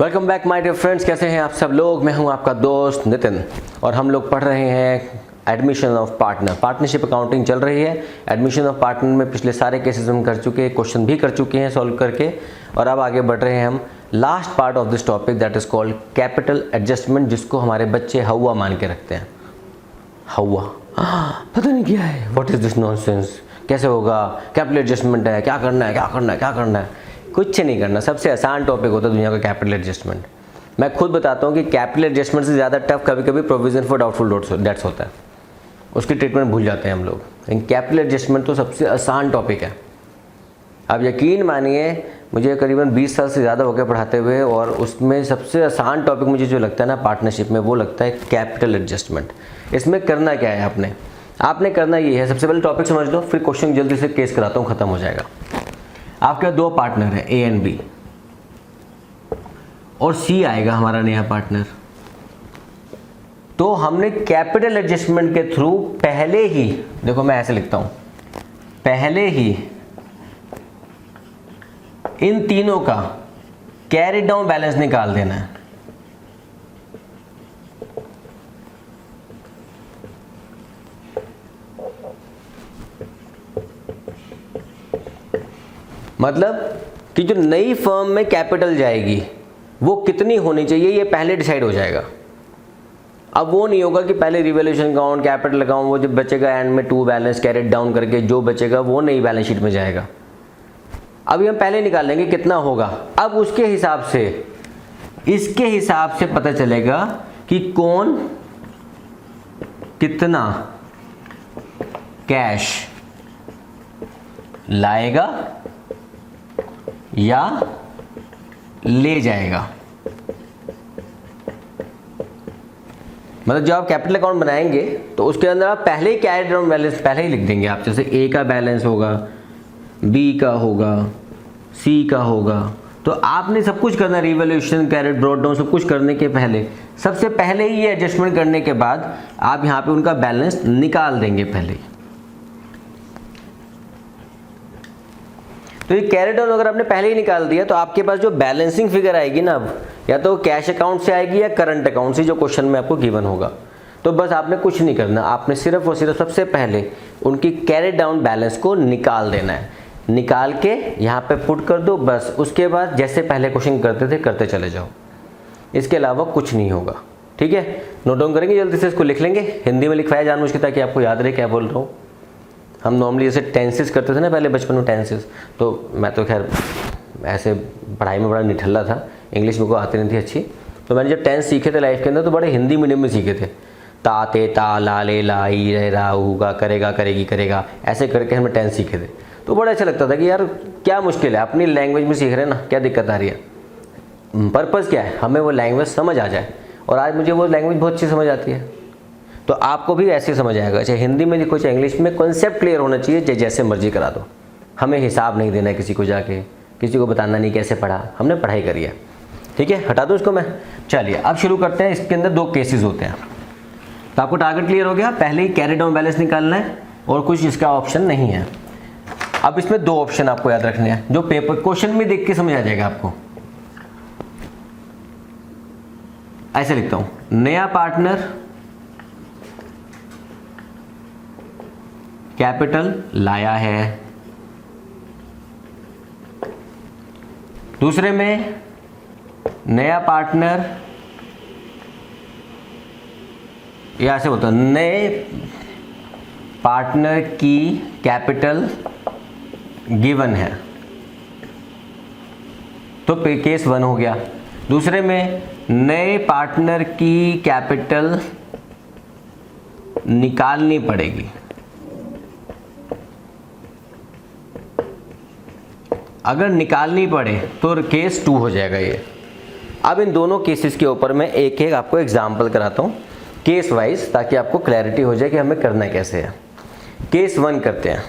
Welcome back my dear friends. कैसे हैं आप सब लोग? मैं हूं आपका दोस्त नितिन और हम लोग पढ़ रहे हैं admission of partner. Partnership accounting चल रही है। एडमिशन ऑफ पार्टनर में पिछले सारे केसेस हम कर चुके हैं, क्वेश्चन भी कर चुके हैं सॉल्व करके, और अब आगे बढ़ रहे हैं हम last part of this topic that is called capital adjustment, जिसको हमारे बच्चे हवा मान के रखते हैं। हवा पता नहीं क्या है, व्हाट इज दिस नॉनसेंस, कैसे होगा, कैपिटल एडजस्टमेंट है, क्या करना है, क्या करना है, क्या करना है। कुछ नहीं करना, सबसे आसान टॉपिक होता है दुनिया का कैपिटल एडजस्टमेंट। मैं खुद बताता हूँ कि कैपिटल एडजस्टमेंट से ज़्यादा टफ कभी कभी प्रोविजन फॉर डाउटफुल डेट्स होता है, उसकी ट्रीटमेंट भूल जाते हैं हम लोग। लेकिन कैपिटल एडजस्टमेंट तो सबसे आसान टॉपिक है। आप यकीन मानिए, मुझे करीबन 20 साल से ज़्यादा हो गया पढ़ाते हुए, और उसमें सबसे आसान टॉपिक मुझे जो लगता है ना पार्टनरशिप में, वो लगता है कैपिटल एडजस्टमेंट। इसमें करना क्या है, आपने करना ये है, सबसे पहले टॉपिक समझ लो, फिर क्वेश्चन जल्दी से केस कराता हूँ, खत्म हो जाएगा। आपके दो पार्टनर हैं, ए एंड बी, और सी आएगा हमारा नया पार्टनर। तो हमने कैपिटल एडजस्टमेंट के थ्रू पहले ही, देखो मैं ऐसे लिखता हूं, पहले ही इन तीनों का कैरी डाउन बैलेंस निकाल देना है। मतलब कि जो नई फर्म में कैपिटल जाएगी वो कितनी होनी चाहिए, ये पहले डिसाइड हो जाएगा। अब वो नहीं होगा कि पहले रिवैल्यूएशन अकाउंट, कैपिटल अकाउंट, वो जो बचेगा एंड में टू बैलेंस कैरेट डाउन करके जो बचेगा वो नई बैलेंस शीट में जाएगा। अभी हम पहले निकाल लेंगे कितना होगा। अब उसके हिसाब से, इसके हिसाब से पता चलेगा कि कौन कितना कैश लाएगा या ले जाएगा। मतलब जब आप कैपिटल अकाउंट बनाएंगे तो उसके अंदर आप पहले ही कैरी डाउन बैलेंस पहले ही लिख देंगे। आप जैसे ए का बैलेंस होगा, बी का होगा, सी का होगा, तो आपने सब कुछ करना, रिवैल्यूएशन, कैरेट ब्रॉट डाउन, सब कुछ करने के पहले, सबसे पहले ही ये एडजस्टमेंट करने के बाद आप यहाँ पे उनका बैलेंस निकाल देंगे पहले ही। तो ये कैरी डाउन अगर आपने पहले ही निकाल दिया तो आपके पास जो बैलेंसिंग फिगर आएगी ना, अब या तो कैश अकाउंट से आएगी या करंट अकाउंट से, जो क्वेश्चन में आपको गिवन होगा। तो बस आपने कुछ नहीं करना, आपने सिर्फ और सिर्फ सबसे पहले उनकी कैरी डाउन बैलेंस को निकाल देना है। निकाल के यहाँ पे पुट कर दो, बस। उसके बाद जैसे पहले क्वेश्चन करते थे करते चले जाओ, इसके अलावा कुछ नहीं होगा। ठीक है, नोट डाउन करेंगे, जल्दी से इसको लिख लेंगे। हिंदी में लिखवाया जानबूझ के ताकि आपको याद रहे क्या बोल रहा हूँ। हम नॉर्मली जैसे टेंसेस करते थे ना पहले बचपन में, टेंसेस, तो मैं तो खैर ऐसे पढ़ाई में बड़ा निठल्ला था, इंग्लिश मेरे को आती नहीं थी अच्छी। तो मैंने जब टेंस सीखे थे लाइफ के अंदर तो बड़े हिंदी मीडियम में सीखे थे। ता ते ता ला ले ला ई रे रा होगा, करेगा करेगी करेगा, ऐसे करके हमने टेंस सीखे थे। तो बड़ा अच्छा लगता था कि यार क्या मुश्किल है, अपनी लैंग्वेज में सीख रहे हैं ना, क्या दिक्कत आ रही है। पर्पज़ क्या है, हमें वो लैंग्वेज समझ आ जाए, और आज मुझे वो लैंग्वेज बहुत अच्छी समझ आती है। तो आपको भी ऐसे समझ आएगा, चाहे हिंदी में लिखो चाहे इंग्लिश में, कॉन्सेप्ट क्लियर होना चाहिए, चाहे जैसे मर्जी करा दो। हमें हिसाब नहीं देना है किसी को, जाके किसी को बताना नहीं कैसे पढ़ा, हमने पढ़ाई करी है। ठीक है, हटा दूँ इसको मैं। चलिए अब शुरू करते हैं। इसके अंदर दो केसेस होते हैं। तो आपको टारगेट क्लियर हो गया, पहले ही कैरी डाउन बैलेंस निकालना है और कुछ इसका ऑप्शन नहीं है। अब इसमें दो ऑप्शन आपको याद रखने हैं, जो पेपर क्वेश्चन में देख के समझ आ जाएगा आपको। ऐसे लिखता हूं, नया पार्टनर कैपिटल लाया है, दूसरे में नया पार्टनर, या ऐसे बोलता हूं, नए पार्टनर की कैपिटल गिवन है, तो केस 1 हो गया। दूसरे में नए पार्टनर की कैपिटल निकालनी पड़ेगी, अगर निकालनी पड़े तो केस 2 हो जाएगा ये। अब इन दोनों केसेस के ऊपर मैं एक एक आपको एग्जांपल कराता हूँ केस वाइज, ताकि आपको क्लैरिटी हो जाए कि हमें करना कैसे है। केस 1 करते हैं।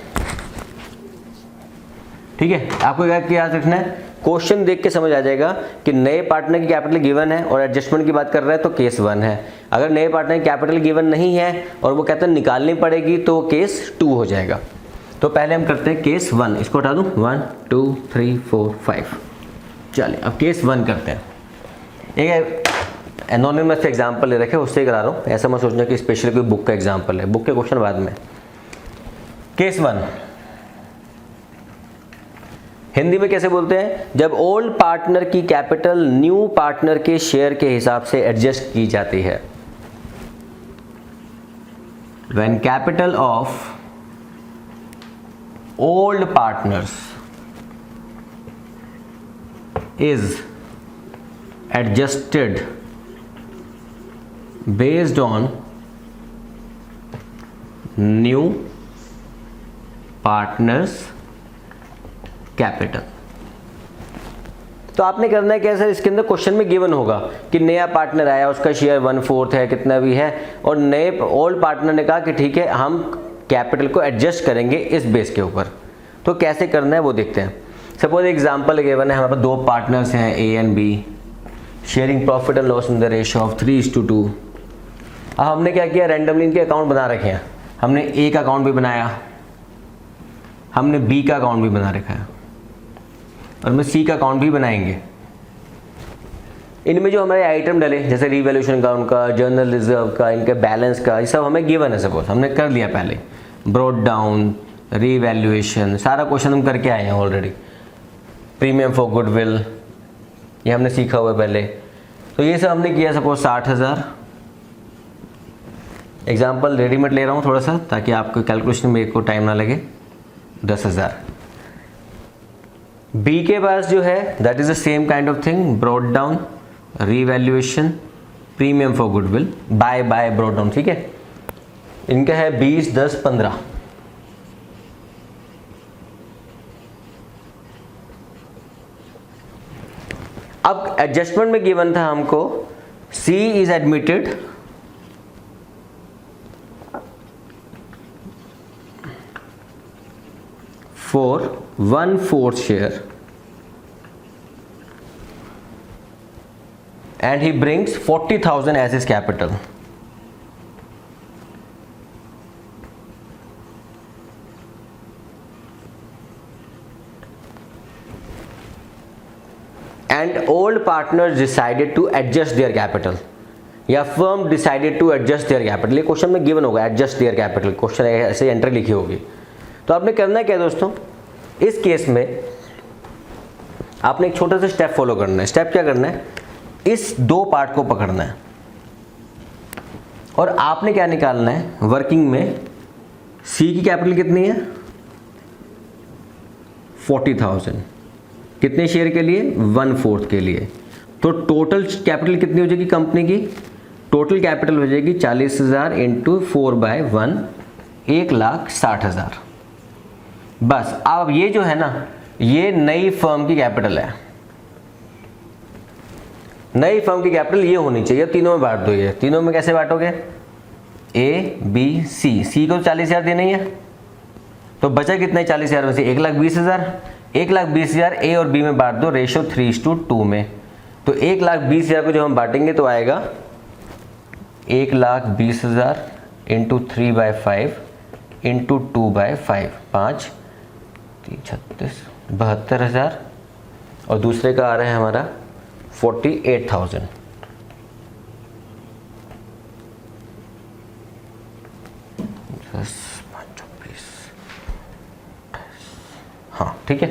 ठीक है, आपको क्या याद रखना है, क्वेश्चन देख के समझ आ जाएगा कि नए पार्टनर की कैपिटल गिवन है और एडजस्टमेंट की बात कर रहा है तो केस 1 है। अगर नए पार्टनर की कैपिटल गिवन नहीं है और वो कहते हैं निकालनी पड़ेगी तो केस 2 हो जाएगा। तो पहले हम करते हैं केस 1, इसको हटा दूं, 1 2 3 4 5। चलिए अब केस 1 करते हैं। एक एनोनिमस एग्जाम्पल ले रखे, उससे करा रहा हूँ, ऐसा मैं सोचना कि स्पेशली कोई बुक का एग्जाम्पल है, बुक के क्वेश्चन बाद में। केस 1 हिंदी में कैसे बोलते हैं, जब ओल्ड पार्टनर की कैपिटल न्यू पार्टनर के शेयर के हिसाब से एडजस्ट की जाती है। When capital of old partners is adjusted based on new partners capital. तो आपने करना है क्या सर, इसके अंदर क्वेश्चन में गिवन होगा कि नया पार्टनर आया, उसका शेयर 1/4 है, कितना भी है, और नए ओल्ड पार्टनर ने कहा कि ठीक है हम कैपिटल को एडजस्ट करेंगे इस बेस के ऊपर। तो कैसे करना है वो देखते हैं। सपोज एग्जांपल गिवन है, हमारे पास 2 पार्टनर्स हैं A and B, sharing profit and loss in the ratio of 3:2। अब हमने क्या किया, रैंडमली इनके अकाउंट बना रखे हैं। हमने ए का अकाउंट भी बनाया, हमने बी का अकाउंट भी बना रखा है, और हम सी का अकाउंट भी बनाएंगे। इनमें जो हमारे आइटम डले, जैसे रीवैल्यूएशन का, उनका जर्नल रिजर्व का, इनके बैलेंस का, ये सब हमें गिवन है। सपोज हमने कर लिया पहले, ब्रॉट डाउन, रीवैल्यूएशन, सारा क्वेश्चन हम करके आए हैं ऑलरेडी। प्रीमियम फॉर गुडविल ये हमने सीखा हुआ है पहले। तो ये सब हमने किया। सपोज 60,000 एग्जाम्पल रेडीमेड ले रहा हूँ थोड़ा सा, ताकि आपको कैलकुलेशन में को टाइम ना लगे। 10,000 बी के पास जो है that is the same kind of thing, brought down, revaluation, premium for goodwill, by brought down. ठीक है, इनका है 20, 10, 15। अब एडजस्टमेंट में गिवन था हमको सी is admitted for 1/4 share and he brings 40,000 as his capital. And old partners decided to adjust their capital, या firm decided to adjust their capital। ये क्वेश्चन में गिवन होगा, adjust their capital, क्वेश्चन ऐसे entry लिखी होगी। तो आपने करना क्या दोस्तों, इस केस में आपने एक छोटा सा स्टेप फॉलो करना है। स्टेप क्या करना है, इस 2 पार्ट को पकड़ना है और आपने क्या निकालना है, वर्किंग में सी की कैपिटल कितनी है, 40,000, कितने शेयर के लिए, 1/4 के लिए। तो टोटल कैपिटल कितनी हो जाएगी कंपनी की, टोटल कैपिटल हो जाएगी 40,000 इंटू 4/1, 1,60,000। बस अब ये जो है ना, ये नई फर्म की कैपिटल है। नई फर्म की कैपिटल ये होनी चाहिए। तीनों में बांट दो। ये तीनों में कैसे बांटोगे, ए बी सी, सी को 40,000 देना ही है, तो बचा कितना है 40,000 में से 1,20,000। 1,20,000 ए और बी में बांट दो रेशियो 3:2 में। तो 1,20,000 को जब हम बांटेंगे तो आएगा 1,20,000 इंटू 3/5 इंटू 2/5, 5, 3, 36, 72,000, और दूसरे का आ रहा है हमारा 48,000। हाँ ठीक है,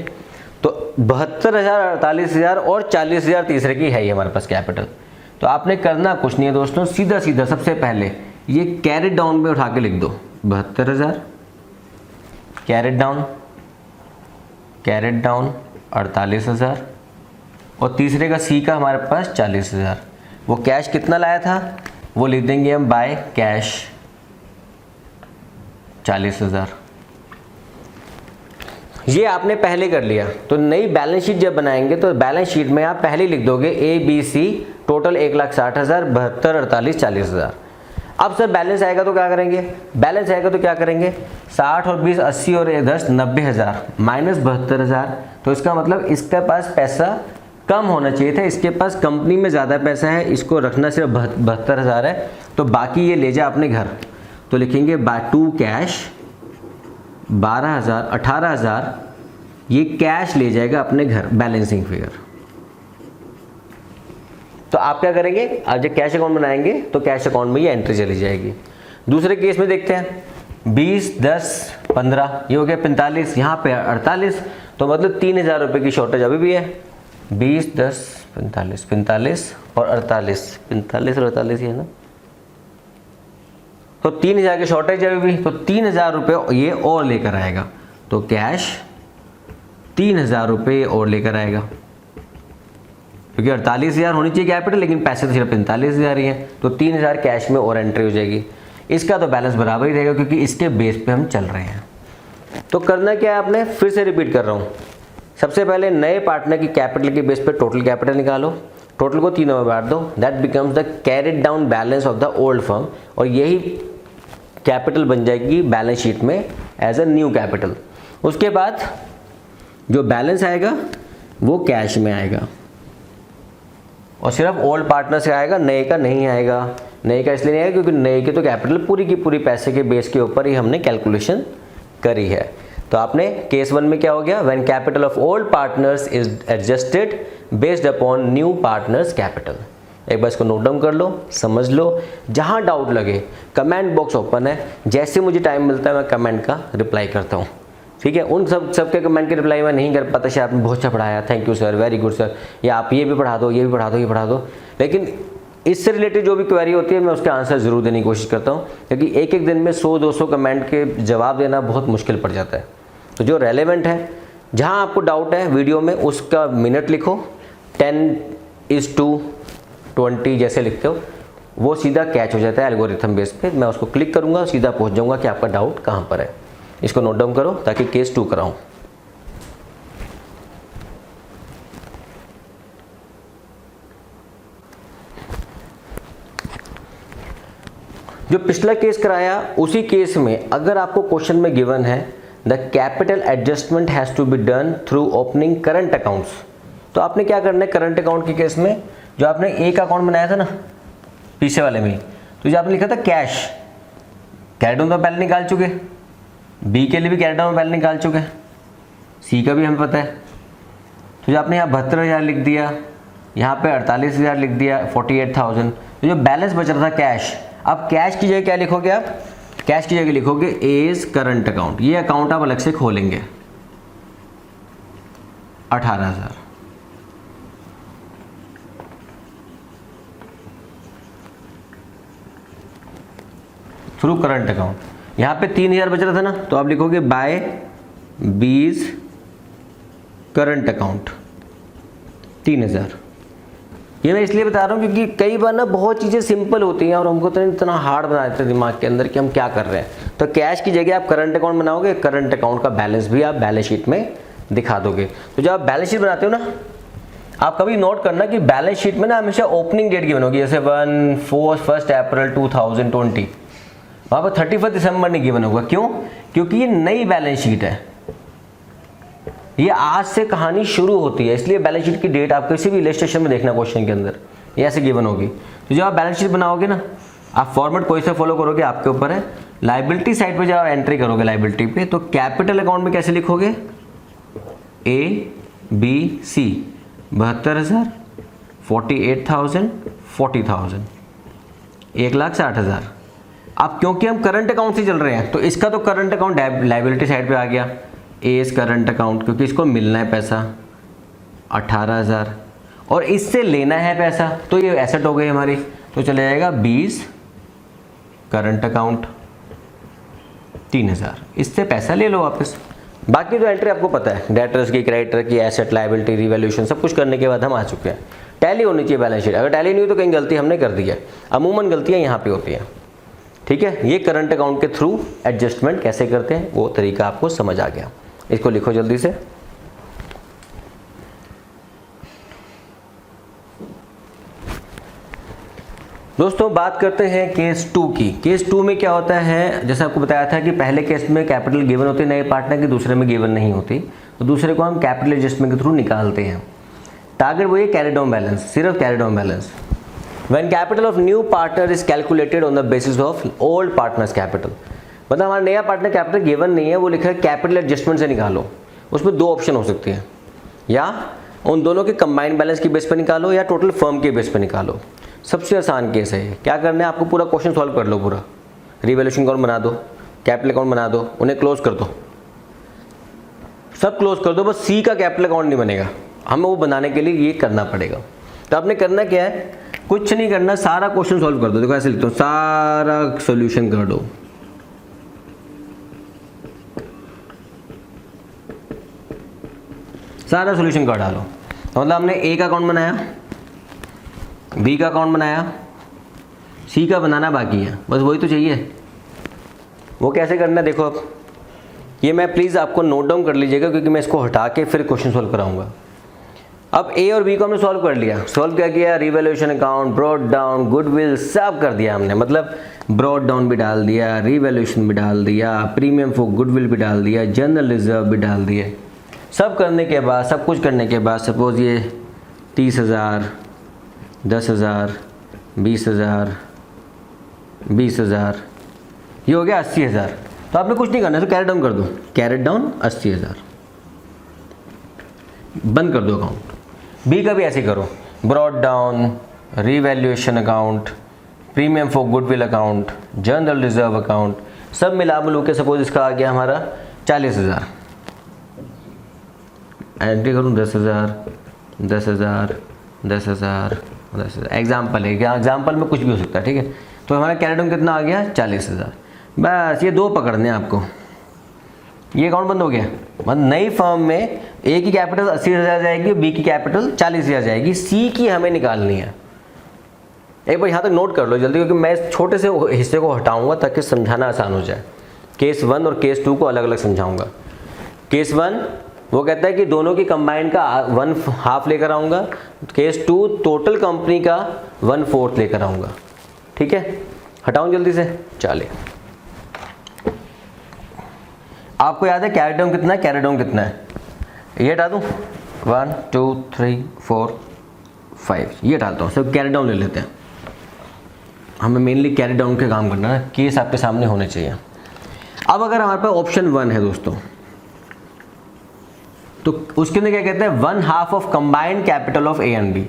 तो 72,000, 48,000 और 40,000 तीसरे की है ही हमारे पास कैपिटल। तो आपने करना कुछ नहीं है दोस्तों, सीधा सीधा सबसे पहले ये कैरेट डाउन में उठा के लिख दो 72,000, कैरेट डाउन 48,000, और तीसरे का सी का हमारे पास 40,000। वो कैश कितना लाया था वो लिख देंगे हम बाय कैश 40,000। ये आपने पहले कर लिया। तो नई बैलेंस शीट जब बनाएंगे तो बैलेंस शीट में आप पहले लिख दोगे ए बी सी, टोटल 1,60,000, 72, 48, 40,000। अब सर बैलेंस आएगा तो क्या करेंगे, बैलेंस आएगा तो क्या करेंगे, 60 और 20 80 और 10 90,000 माइनस 72,000। तो इसका मतलब इसके पास पैसा कम होना चाहिए था, इसके पास कंपनी में ज़्यादा पैसा है, इसको रखना सिर्फ 72,000 है, तो बाकी ये ले जा अपने घर। तो लिखेंगे टू कैश 12,000, 18,000 ये कैश ले जाएगा अपने घर, बैलेंसिंग फिगर। तो आप क्या करेंगे, आप जब कैश अकाउंट बनाएंगे तो कैश अकाउंट में ये एंट्री चली जाएगी। दूसरे केस में देखते हैं, 20, 10, 15, ये हो गया 45, यहाँ पे 48, तो मतलब 3000 रुपये की शॉर्टेज अभी भी है। 20, 10, 45, 45 और 48, 45 और 48 है ना, तो 3000 की शॉर्टेज अभी भी, तो 3000 रुपये ये और लेकर आएगा, तो कैश 3000 रुपये और लेकर आएगा, क्योंकि 48,000 होनी चाहिए कैपिटल, लेकिन पैसे तो सिर्फ 45,000 ही हैं, तो 3000 कैश में और एंट्री हो जाएगी। इसका तो बैलेंस बराबर ही रहेगा क्योंकि इसके बेस पे हम चल रहे हैं। तो करना क्या है आपने, फिर से रिपीट कर रहा हूँ। सबसे पहले नए पार्टनर की कैपिटल के बेस पे टोटल कैपिटल निकालो, टोटल को तीनों में बांट दो, that becomes the carried down balance of the old firm, और यही कैपिटल बन जाएगी बैलेंस शीट में एज अ न्यू कैपिटल। उसके बाद जो बैलेंस आएगा वो कैश में आएगा, और सिर्फ ओल्ड पार्टनर से आएगा, नए का नहीं आएगा। नए का इसलिए नहीं आएगा क्योंकि नए की तो कैपिटल पूरी की पूरी पैसे के बेस के ऊपर ही हमने कैलकुलेशन करी है। तो आपने केस 1 में क्या हो गया, when capital of old partners is adjusted based upon new partners capital. एक बार इसको नोट डाउन कर लो, समझ लो, जहां डाउट लगे कमेंट बॉक्स ओपन है, जैसे मुझे टाइम मिलता है मैं कमेंट का रिप्लाई करता हूँ, ठीक है। उन सबके कमेंट के रिप्लाई मैं नहीं कर पाता, शायद आपने बहुत अच्छा पढ़ाया, thank you sir, very good sir, या आप ये भी पढ़ा दो, ये भी पढ़ा दो, ये पढ़ा दो, लेकिन इससे रिलेटेड जो भी क्वेरी होती है मैं उसके आंसर ज़रूर देने की कोशिश करता हूँ, क्योंकि एक एक दिन में 100-200 कमेंट के जवाब देना बहुत मुश्किल पड़ जाता है। तो जो रेलेवेंट है, जहाँ आपको डाउट है वीडियो में, उसका मिनट लिखो, 10:20 जैसे लिखते हो, वो सीधा कैच हो जाता है एल्गोरिथम बेस पे। मैं उसको क्लिक करूँगा, सीधा पहुँच जाऊँगा कि आपका डाउट कहाँ पर है। इसको नोट डाउन करो ताकि केस 2 कराऊँ। जो पिछला केस कराया उसी केस में अगर आपको क्वेश्चन में गिवन है the capital adjustment has to be done through opening current accounts, तो आपने क्या करना है, करंट अकाउंट के केस में जो आपने एक अकाउंट बनाया था ना पीछे वाले में, तो जो आपने लिखा था cash, carried on the balance निकाल चुके, बी के लिए भी कैरेट ऑन द बैलेंस निकाल चुके, सी का भी हमें पता है। तो जो आपने यहाँ 72,000 लिख दिया, यहाँ पे 48,000 लिख दिया, 48,000, तो जो बैलेंस बच रहा था कैश, अब कैश की जगह क्या लिखोगे आप, कैश की जगह लिखोगे एज करंट अकाउंट। ये अकाउंट आप अलग से खोलेंगे, 18,000, थ्रू करंट अकाउंट। यहाँ पे 3,000 बच रहा था ना, तो आप लिखोगे बाय बीज करंट अकाउंट 3,000। ये मैं इसलिए बता रहा हूँ क्योंकि कई बार ना बहुत चीज़ें सिंपल होती हैं और हमको तो इतना हार्ड बना देते हैं दिमाग के अंदर कि हम क्या कर रहे हैं। तो कैश की जगह आप करंट अकाउंट बनाओगे, करंट अकाउंट का बैलेंस भी आप बैलेंस शीट में दिखा दोगे। तो जब आप बैलेंस शीट बनाते हो ना, आप कभी नोट करना कि बैलेंस शीट में ना हमेशा ओपनिंग डेट की बनोगी, जैसे 1 अप्रैल 2020, वहाँ पर 31 दिसंबर नहीं गिवन होगा। क्यों? क्योंकि ये नई बैलेंस शीट है, ये आज से कहानी शुरू होती है, इसलिए बैलेंस शीट की डेट आप किसी भी इलस्ट्रेशन में देखना क्वेश्चन के अंदर ये ऐसे गिवन होगी। तो जब आप बैलेंस शीट बनाओगे ना, आप फॉर्मेट कोई से फॉलो करोगे आपके ऊपर है। लाइबिलिटी साइड पे जब आप एंट्री करोगे लाइबिलिटी पे, तो कैपिटल अकाउंट में कैसे लिखोगे, ABC 72,000, 48,000, 40,000, 1,60,000। अब क्योंकि हम करंट अकाउंट से चल रहे हैं तो इसका तो करंट अकाउंट लाइबिलिटी साइड पे आ गया, एज करंट अकाउंट, क्योंकि इसको मिलना है पैसा 18,000 और इससे लेना है पैसा, तो ये एसेट हो गई हमारी। तो चले जाएगा 20 करंट अकाउंट 3,000, इससे पैसा ले लो वापस। बाकी जो एंट्री आपको पता है, डेटर्स की, क्रेडिटर की, एसेट, लायबिलिटी, रिवैल्यूएशन, सब कुछ करने के बाद हम आ चुके हैं। टैली होनी चाहिए बैलेंस शीट, अगर टैली नहीं हुई तो कहीं गलती हमने कर दी है, अमूमन गलतियाँ यहाँ पे होती हैं। ठीक है, ये करंट अकाउंट के थ्रू एडजस्टमेंट कैसे करते हैं वो तरीका आपको समझ आ गया। इसको लिखो जल्दी से। दोस्तों बात करते हैं केस 2 की। केस 2 में क्या होता है, जैसे आपको बताया था कि पहले केस में कैपिटल गिवन होती है नए पार्टनर की, दूसरे में गिवन नहीं होती, तो दूसरे को हम कैपिटल एडजस्टमेंट के थ्रू निकालते हैं। टारगेट वो ये कैरिड ऑन बैलेंस, सिर्फ carried on balance. When capital of new partner is calculated on the basis of old partner's capital, मतलब हमारा नया पार्टनर कैपिटल गिवन नहीं है, वो लिखा है कैपिटल एडजस्टमेंट से निकालो। उसमें दो ऑप्शन हो सकते हैं, या उन दोनों के कंबाइंड बैलेंस की बेस पे निकालो या टोटल फर्म के बेस पे निकालो। सबसे आसान केस है ये। क्या करना है आपको, पूरा क्वेश्चन सॉल्व कर लो, पूरा रिवैल्यूएशन अकाउंट बना दो, कैपिटल अकाउंट बना दो, उन्हें क्लोज कर दो, सब क्लोज कर दो, बस सी का कैपिटल अकाउंट नहीं बनेगा, हमें वो बनाने के लिए ये करना पड़ेगा। तो आपने करना क्या है, कुछ नहीं करना, सारा क्वेश्चन सॉल्व कर दो। देखो ऐसे लिखता हूँ, सारा सॉल्यूशन कर दो। सारा सॉल्यूशन कर डालो। मतलब हमने ए का अकाउंट बनाया, बी का अकाउंट बनाया, सी का बनाना बाकी है, बस वही तो चाहिए। वो कैसे करना है देखो, अब ये मैं प्लीज़ आपको नोट डाउन कर लीजिएगा, क्योंकि मैं इसको हटा के फिर क्वेश्चन सॉल्व कराऊंगा। अब ए और बी को हमने सॉल्व कर लिया। सॉल्व क्या किया, revaluation account, brought down, goodwill, सब कर दिया हमने। मतलब ब्रॉट डाउन भी डाल दिया, रिवैल्यूएशन भी डाल दिया, प्रीमियम फॉर गुडविल भी डाल दिया, जनरल रिजर्व भी डाल दिए। सब करने के बाद, सब कुछ करने के बाद, सपोज ये 30,000, 10,000, 20,000, 20,000, ये हो गया 80,000। तो आपने कुछ नहीं करना है, तो कैरेट डाउन कर दो, कैरेट डाउन 80,000, बंद कर दो अकाउंट। बी का भी ऐसे करो, brought down, revaluation account, premium for goodwill account, general reserve account, सब मिला मिलू के सपोज इसका आ गया हमारा 40,000। एंट्री करूँ 10,000, 10,000, 10,000, 10,000, एग्जाम्पल है, एग्जाम्पल में कुछ भी हो सकता है, ठीक है। तो हमारा कैरेट डाउन कितना आ गया, 40,000। बस ये दो पकड़ने हैं आपको, ये अकाउंट बंद हो गया। मतलब नई फर्म में ए की कैपिटल 80,000 जाएगी, बी की कैपिटल 40,000 जाएगी, सी की हमें निकालनी है। एक बार यहाँ तक नोट कर लो जल्दी, क्योंकि मैं इस छोटे से हिस्से को हटाऊंगा ताकि समझाना आसान हो जाए। केस 1 और केस 2 को अलग अलग समझाऊंगा। केस 1 वो कहता है कि दोनों की कंबाइंड का 1/2 लेकर आऊँगा। केस 2 टोटल कंपनी का 1/4 लेकर आऊँगा, ठीक है। हटाऊँ जल्दी से, चलिए। आपको याद है कैरेट डाउन कितना है, कैरेट डाउन कितना है, ये हटा दूँ, 1 2 3 4 5, ये डालता हूँ, सब कैरेट डाउन ले लेते हैं। हमें मेनली कैरेट डाउन के काम करना है, केस आपके सामने होने चाहिए। अब अगर हमारे पास ऑप्शन 1 है दोस्तों, तो उसके अंदर क्या कहते हैं, 1/2 of combined capital of A and B.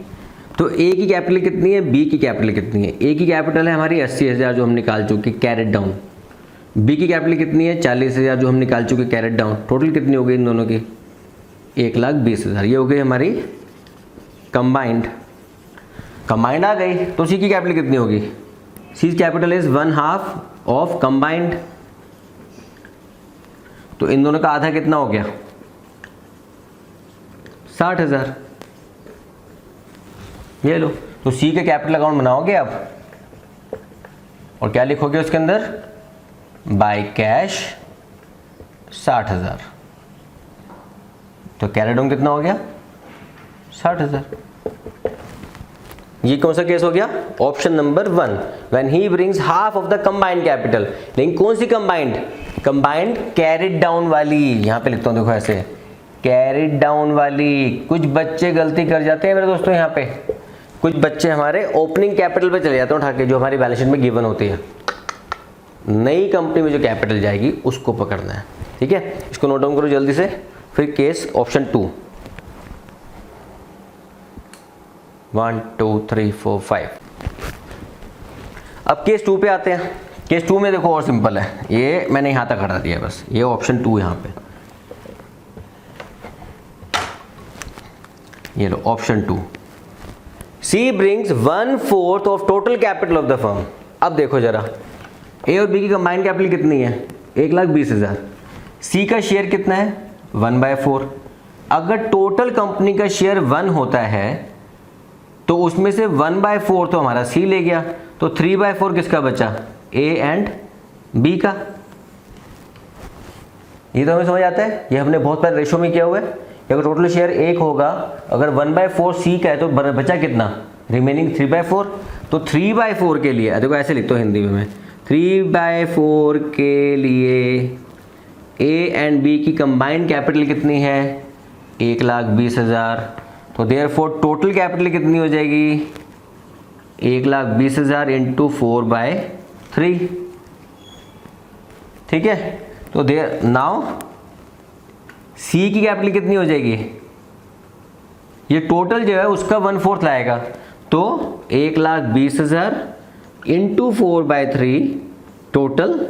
तो ए की कैपिटल कितनी है, बी की कैपिटल कितनी है। ए की कैपिटल है हमारी 80,000 जो हम निकाल चुके कैरेट डाउन, बी की कैपिटल कितनी है 40,000 जो हम निकाल चुके कैरेट डाउन। टोटल कितनी हो गई इन दोनों की, 1,20,000। ये हो गई हमारी कंबाइंड। कंबाइंड आ गई, तो सी की कैपिटल कितनी होगी, सी कैपिटल इज 1/2 ऑफ कंबाइंड। तो इन दोनों का आधा कितना हो गया, 60,000। ये लो, तो सी के कैपिटल अकाउंट बनाओगे अब, और क्या लिखोगे उसके अंदर, बाय कैश 60,000। तो कैरेट डाउन कितना हो गया, 60,000। ये कौन सा केस हो गया, option number 1, when he brings half of the combined capital. लेकिन कौन सी कंबाइंड, कंबाइंड कैरेट डाउन वाली, यहां पे लिखता हूं देखो ऐसे, कैरेट डाउन वाली। कुछ बच्चे गलती कर जाते हैं मेरे दोस्तों, यहाँ पे कुछ बच्चे हमारे ओपनिंग कैपिटल पे चले जाते हैं उठा के, जो हमारी बैलेंस शीट में गिवन होती है। नई कंपनी में जो कैपिटल जाएगी उसको पकड़ना है, ठीक है। इसको नोट डाउन करो जल्दी से। फिर केस ऑप्शन 2, 1 2 3 4 5। अब केस 2 पे आते हैं। केस 2 में देखो और सिंपल है, ये मैंने यहां तक हटा दिया बस, ये ऑप्शन 2 यहां पे, ये लो option 2। C brings 1/4 of total capital of the firm. अब देखो जरा, ए और बी की कंबाइंड कैपिटल कितनी है, 1,20,000। सी का शेयर कितना है, 1/4। अगर टोटल कंपनी का शेयर 1 होता है तो उसमें से 1/4 तो हमारा सी ले गया, तो 3/4 किसका बचा, ए एंड बी का। ये तो हमें समझ आता है, ये हमने बहुत बार रेशो में किया हुआ है। अगर टोटल शेयर 1 होगा, अगर 1/4 सी का है तो बचा कितना, रिमेनिंग 3/4। तो 3/4 के लिए देखो ऐसे लिखता हूँ हिंदी में मैं, 3/4 के लिए ए एंड बी की कंबाइंड कैपिटल कितनी है, 1,20,000। तो देयरफॉर टोटल कैपिटल कितनी हो जाएगी, 1,20,000 इंटू 4/3, ठीक है। तो देयर नाउ सी की कैपिटल कितनी हो जाएगी, ये टोटल जो है उसका 1/4 लाएगा, तो 1,20,000 इंटू 4/3 टोटल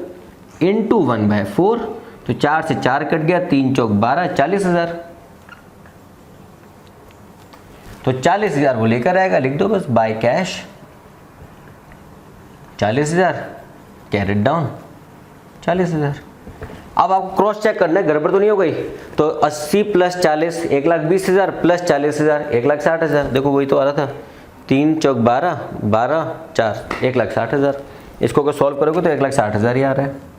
इंटू 1/4, तो 4 से 4 कट गया, 3 चौक 12, 40,000। तो 40,000 वो लेकर आएगा, लिख दो बस बाय कैश 40,000, कैरेट डाउन 40,000। अब आपको क्रॉस चेक करना है, गड़बड़ तो नहीं हो गई। तो 80 + 40 1,20,000 + 40,000 1,60,000। देखो वही तो आ रहा था, 3 चौक 12, 12 4 1,60,000। इसको अगर सॉल्व करोगे तो 1,60,000 ही आ रहा है।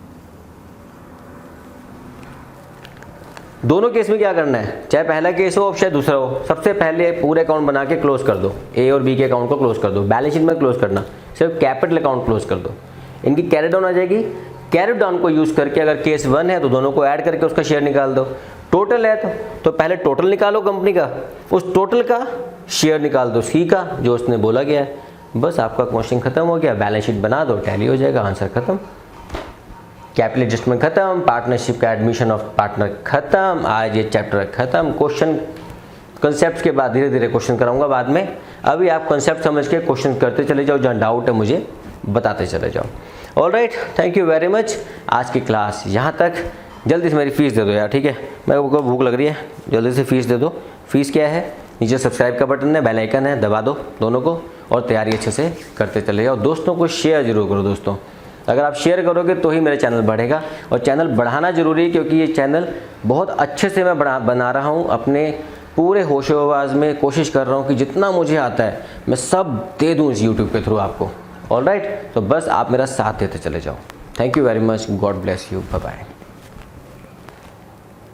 दोनों केस में क्या करना है, चाहे पहला केस हो चाहे दूसरा हो, सबसे पहले पूरे अकाउंट बना के क्लोज कर दो, ए और बी के अकाउंट को क्लोज कर दो। बैलेंस शीट में क्लोज करना, सिर्फ कैपिटल अकाउंट क्लोज कर दो। इनकी कैरी डाउन आ जाएगी, कैरी डाउन को यूज करके अगर केस 1 है तो दोनों को ऐड करके उसका शेयर निकाल दो। टोटल है तो पहले टोटल निकालो कंपनी का, उस टोटल का शेयर निकाल दो सी का जो उसने बोला गया है। बस आपका क्वेश्चन खत्म हो गया, बैलेंस शीट बना दो, टैली हो जाएगा, आंसर खत्म। कैपिटल एडजस्टमेंट खत्म, पार्टनरशिप का एडमिशन ऑफ पार्टनर खत्म, आज ये चैप्टर खत्म। क्वेश्चन कंसेप्ट के बाद धीरे धीरे क्वेश्चन कराऊंगा बाद में, अभी आप कंसेप्ट समझ के क्वेश्चन करते चले जाओ, जहाँ डाउट है मुझे बताते चले जाओ। Alright, thank you very much. आज की क्लास यहाँ तक। जल्दी से मेरी फ़ीस दे दो यार, ठीक है, मेरे को भूख लग रही है, जल्दी से फ़ीस दे दो। फीस क्या है, नीचे सब्सक्राइब का बटन है, बेल आइकन है, दबा दो दोनों को, और तैयारी अच्छे से करते चले जाओ। दोस्तों को शेयर जरूर करो दोस्तों, अगर आप शेयर करोगे तो ही मेरा चैनल बढ़ेगा, और चैनल बढ़ाना ज़रूरी है क्योंकि ये चैनल बहुत अच्छे से मैं बना रहा हूँ, अपने पूरे होशो-हवास में कोशिश कर रहा हूँ कि जितना मुझे आता है मैं सब दे दूँ इस यूट्यूब के थ्रू आपको। ऑलराइट, तो बस आप मेरा साथ देते चले जाओ। Thank you very much, God bless you, bye bye.